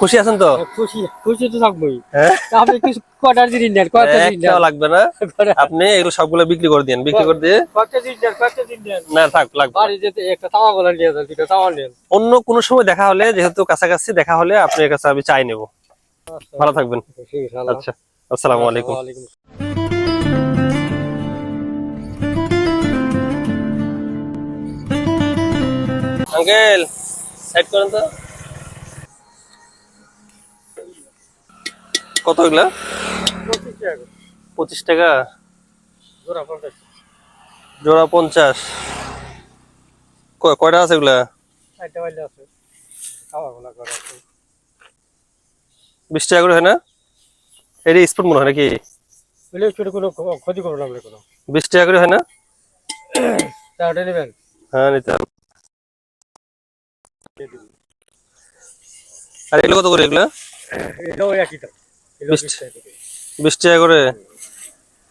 খুশি আছেন তো? খুশি খুশি তো থাকবোই। হ্যাঁ, আপনি কিছু কটার জিনিস নেন, কয়টা জিনিস একটাও নেন, লাগবে না। আপনি এগুলো সবগুলো বিক্রি করে দিন, বিক্রি করে দিয়ে। কয়টা জিনিস নেন, কয়টা জিনিস নেন। না থাক, লাগবে না। বাড়ি যেতে একটা তাওয়া গোলা নিয়ে যান, দুটো তাওয়া নেন। অন্য কোনো সময় দেখা হলে, যেহেতু কাছাকাছি দেখা হলে আপনার কাছে আমি চাই নেব। ভালো থাকবেন। ঠিক আছে, আল্লাহ। আচ্ছা, আসসালামু আলাইকুম। ওয়ালাইকুম। আঙ্কেল, সাইড করেন তো। কত এগুলা? 25 টাকা করে। 25 টাকা জোড়া 50। জোড়া, 50। কয়টা আছে এগুলা? চারটা বাইলে আছে, তাওয়া গোলা করা আছে। 20 টাকা করে হয় না? এটা স্পট মনে হয় নাকি? বলে ছোট কোনো ক্ষতি করবো না, বলে কোনো 20 টাকা করে হয় না? চারটা নেবেন। হ্যাঁ, নিতে হবে। আর এগুলো কত করে এগুলা? এটাও একই দাম, এটাও 20 20 টাকা করে। 20 টাকা করে।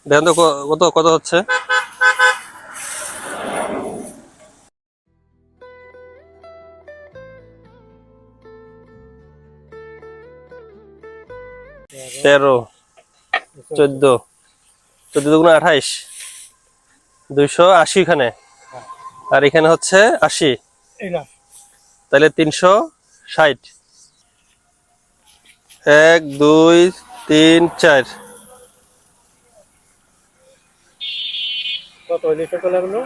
দেখেন তো কত কত হচ্ছে। তেরো, 14, 14 দুগুণ 28, 280 এখানে। আর এখানে হচ্ছে 80, এই না, তাহলে 360। 1 2 3 4, কত হইলে কত লাগলো?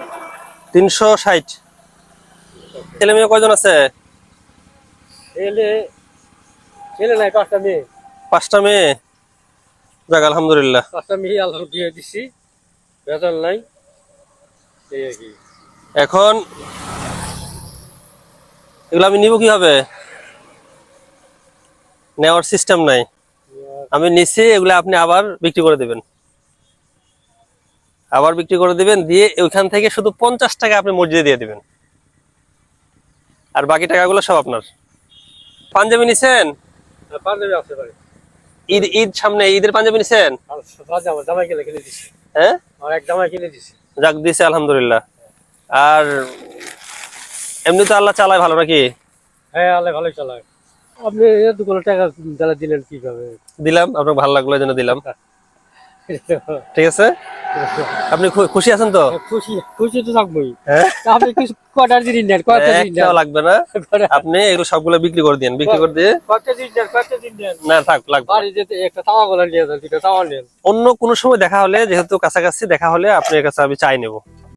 360। ছেলে মেয়ে কয়জন আছে? ছেলে, ছেলে নাই, 5টা মেয়ে। 5টা মেয়ে। যাক, আলহামদুলিল্লাহ। 5টা মেয়ে আল্লাহ দিয়ে দিছি, বেজাল নাই, এই আর কি। এখন এগুলো আমি নিব কিভাবে? নেওয়ার সিস্টেম নাই। আমি নিচ্ছি, এগুলো আপনি আবার বিক্রি করে দিবেন। আবার বিক্রি করে দিবেন, দিয়ে ওইখান থেকে শুধু 50 টাকা আপনি মসজিদে দিয়ে দিবেন। আর বাকি টাকাগুলো সব আপনার। পাঞ্জাবি নিছেন? পাঞ্জাবি আছে ভাই। ঈদ ঈদ সামনে, ঈদের পাঞ্জাবি নিছেন? আর আমার জামাই কিনে দিছি। হ্যাঁ, আর এক জামাই কিনে দিছি। যাক, দিছে আলহামদুলিল্লাহ। আর এমনি তো আল্লাহ চালায় ভালো নাকি? হ্যাঁ, আল্লাহ ভালোই চালায়। আপনি এতগুলো টাকা তাহলে দিলেন কিভাবে? দিলাম, আপনার ভালো লাগলো এই জন্য দিলাম। ঠিক আছে, আপনি খুশি আছেন তো? খুশি খুশি তো থাকবোই। হ্যাঁ, আপনি কিছু কটার জিনিস নেন, কয়টা জিনিস একটাও নেন। লাগবে না। আপনি এগুলো সবগুলো বিক্রি করে দিন, বিক্রি করে দিয়ে। কয়টা জিনিস নেন, কয়টা জিনিস নেন। না থাক, লাগবে না। বাড়ি যেতে একটা তাওয়া গোলা নিয়ে যান, দুটো তাওয়া নেন। অন্য কোনো সময় দেখা হলে, যেহেতু কাছাকাছি দেখা হলে আপনার কাছে আমি চাই নেব।